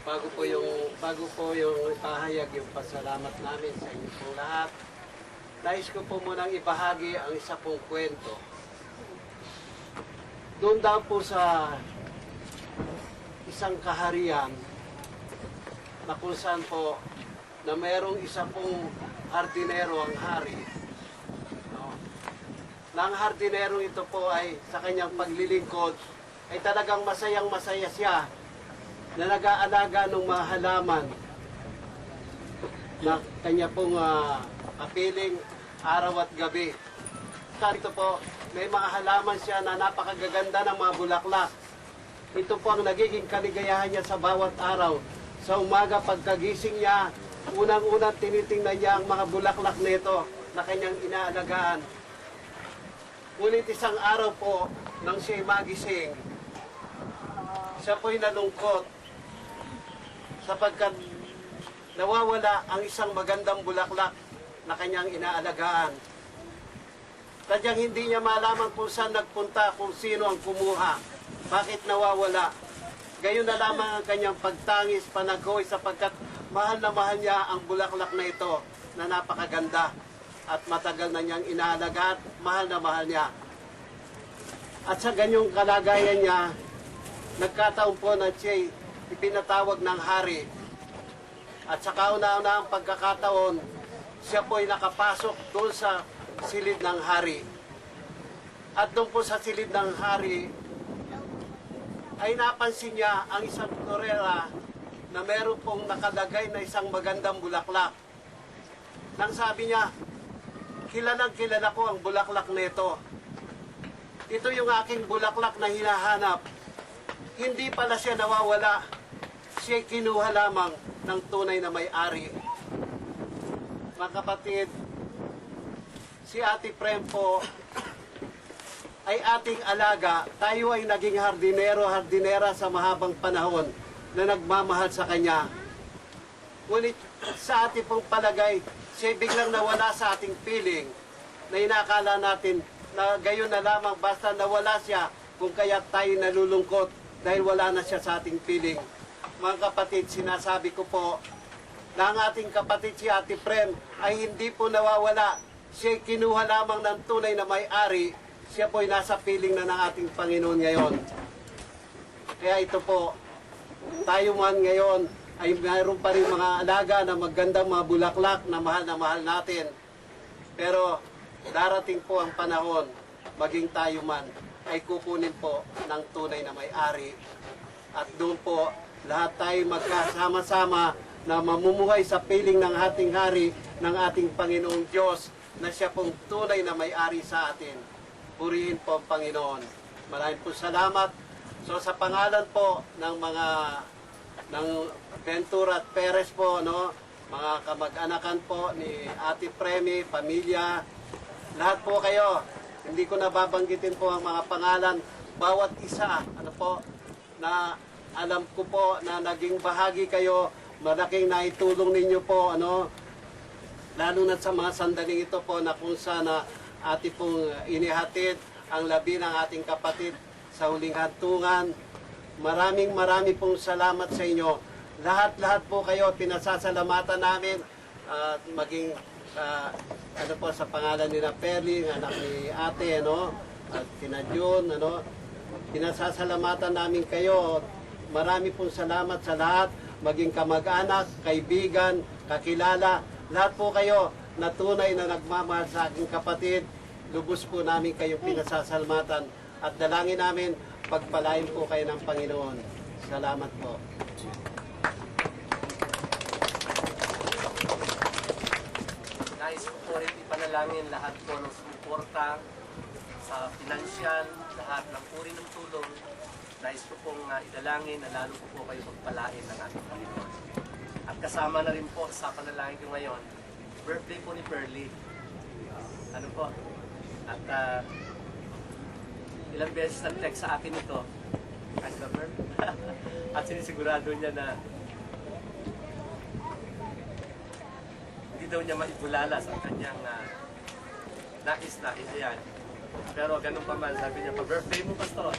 bago po yung ipahayag yung pasalamat namin sa inyo pong lahat, nais ko po munang ibahagi ang isa pong kwento. Doon daw po sa isang kaharian na kung saan po na mayroong isa pong hardinero ang hari. No? Na ang hardinero ito po ay sa kanyang paglilingkod ay talagang masayang masaya siya na nag-aalaga ng mga halaman na kanya pong kapiling araw at gabi. Ito po, may mga halaman siya na napakagaganda ng mga bulaklak. Ito po ang nagiging kaligayahan niya sa bawat araw. Sa umaga pagkagising niya, unang-unang tinitingnan niya ang mga bulaklak nito na kanyang inaalagaan. Ngunit isang araw po, nang siya'y magising, siya po'y nalungkot sapagkat nawawala ang isang magandang bulaklak na kanyang inaalagaan. Tadyang hindi niya malaman kung saan nagpunta, kung sino ang kumuha, bakit nawawala. Gayon na lamang ang kanyang pagtangis, panagoy, sapagkat mahal na mahal niya ang bulaklak na ito na napakaganda at matagal na niyang inaalaga at mahal na mahal niya. At sa ganyong kalagayan niya, nagkataon po na siya'y ipinatawag ng hari. At sa kauna-unahang pagkakataon, siya po'y nakapasok doon sa silid ng hari. At doon po sa silid ng hari, ay napansin niya ang isang florera na meron pong nakalagay na isang magandang bulaklak. Nang sabi niya, kilalang kilala ko ang bulaklak nito. Ito yung aking bulaklak na hinahanap. Hindi pala siya nawawala. Siya'y kinuha lamang ng tunay na may-ari. Mga kapatid, si Ate Prem po ay ating alaga. Tayo ay naging hardinera sa mahabang panahon na nagmamahal sa kanya. Ngunit sa ating pong palagay, siya biglang nawala sa ating piling na inakala natin na gayon na lamang basta nawala siya kung kaya tayo nalulungkot dahil wala na siya sa ating piling. Mga kapatid, sinasabi ko po na ang ating kapatid si Ate Prem ay hindi po nawawala. Siya kinuha lamang ng tunay na may-ari. Siya po'y nasa piling na ng ating Panginoon ngayon. Kaya ito po, tayo man ngayon ay mayroon pa rin mga alaga na magandang mga bulaklak na mahal natin. Pero darating po ang panahon, maging tayo man ay kukunin po ng tunay na may-ari. At doon po, lahat tayo magkasama-sama na mamumuhay sa piling ng ating hari, ng ating Panginoong Diyos, na siya pong tunay na may-ari sa atin. Purihin po ang Panginoon. Maraming po salamat. So sa pangalan po ng ng Ventura at Perez po, no, mga kamag-anakan po ni Ate Premi, pamilya, lahat po kayo, hindi ko nababanggitin po ang mga pangalan, bawat isa, na alam ko po na naging bahagi kayo, malaking naitulong ninyo po, lalo na sa mga sandaling ito po na kung saan ati pong inihatid ang labi ng ating kapatid sa huling hantungan. Maraming pong salamat sa inyo. Lahat po kayo, pinasasalamatan namin at maging sa pangalan ni Perling, anak ni ate, at kina June, pinasasalamatan namin kayo. Marami pong salamat sa lahat, maging kamag-anak, kaibigan, kakilala, lahat po kayo na tunay na nagmamahal sa aking kapatid. Lubos po namin kayong pinasasalamatan at dalangin namin pagpalain po kayo ng Panginoon. Salamat po. Nais ko po rin ipanalangin lahat po ng sumuporta sa financial, lahat ng uri ng tulong. Nais ko pong idalangin na lalo po kayo pagpalain ng ating Panginoon. At kasama na rin po sa panalangin ko ngayon, birthday po ni Pearly. At ilang beses nag-text sa akin ito, customer, at sinisigurado niya na hindi daw niya maibulala sa kanyang nais na yan. Pero ganun pa man, sabi niya, pa-birthday mo, Pastor.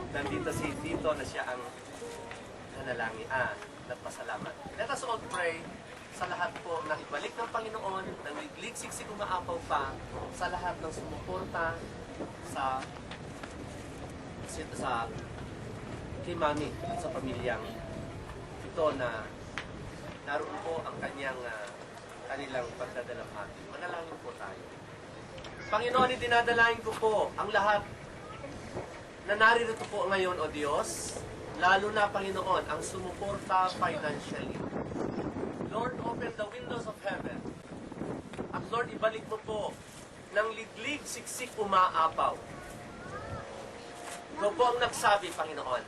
Nandito si Tito na siya ang nagpasalamat. Let us all pray sa lahat po na ibalik ng Panginoon, ng liglig-siksik umaapaw pa, sa lahat ng sumuporta sa kay Mami at sa pamilyang ito na naroon po ang kanilang pagdadalamhati. Manalangin po tayo. Panginoon, dinadalangin ko po ang lahat na naririto po ngayon, O Diyos, lalo na, Panginoon, ang sumuporta financially. Lord, open the windows of heaven. At Lord, ibalik mo po ng liglig, siksik, umaapaw. Ikaw po ang nagsabi, Panginoon,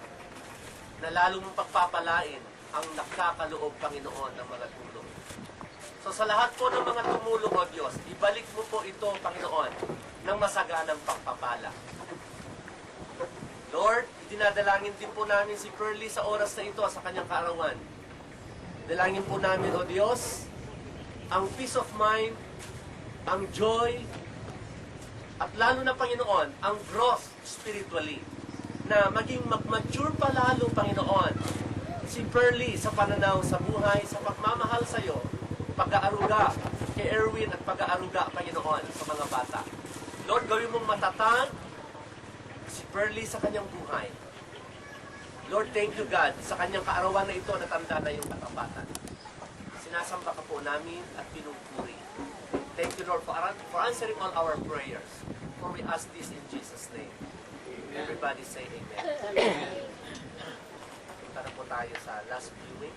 na lalo mong pagpapalain ang nakakaloob, Panginoon, ng mga tulong. So sa lahat po ng mga tumulong, O Diyos, ibalik mo po ito, Panginoon, ng masaganang pagpapala. Lord, dinadalangin din po namin si Pearly sa oras na ito, sa kanyang kaarawan. Dalangin po namin, O Diyos, ang peace of mind, ang joy, at lalo na, Panginoon, ang growth spiritually, na maging mag-mature pa lalo, Panginoon, si Pearly sa pananaw sa buhay, sa pagmamahal sa iyo, pag-aaruga kay Erwin at pag-aaruga, Panginoon, sa mga bata. Lord, gawin mong matatag si Pearly sa kanyang buhay. Lord, thank you, God, sa kanyang kaarawan na ito, natanda na yung katapatan. Sinasamba ka po namin at pinupuri. Thank you, Lord, for answering all our prayers. For we ask this in Jesus' name. Everybody say amen. Punta na po tayo sa last viewing.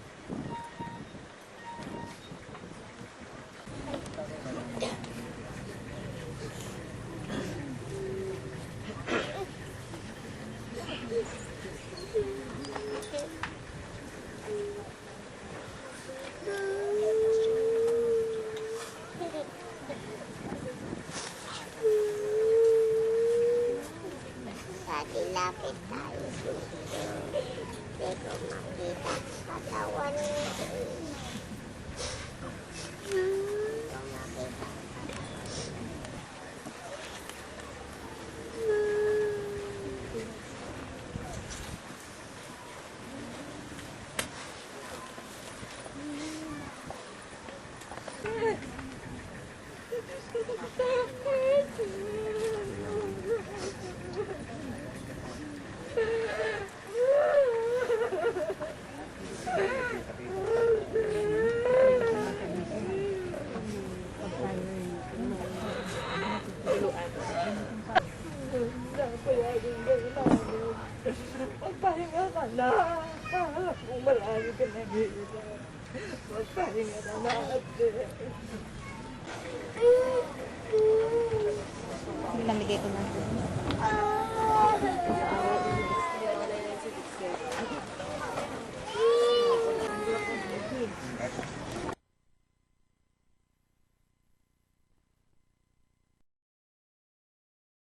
Lapit tayo dito. Hindi ko makita katawan niya. Hindi ko makita. Magpahinga ka na. Kung malayo ka na dito. Magpahinga na natin. Namigay ko na.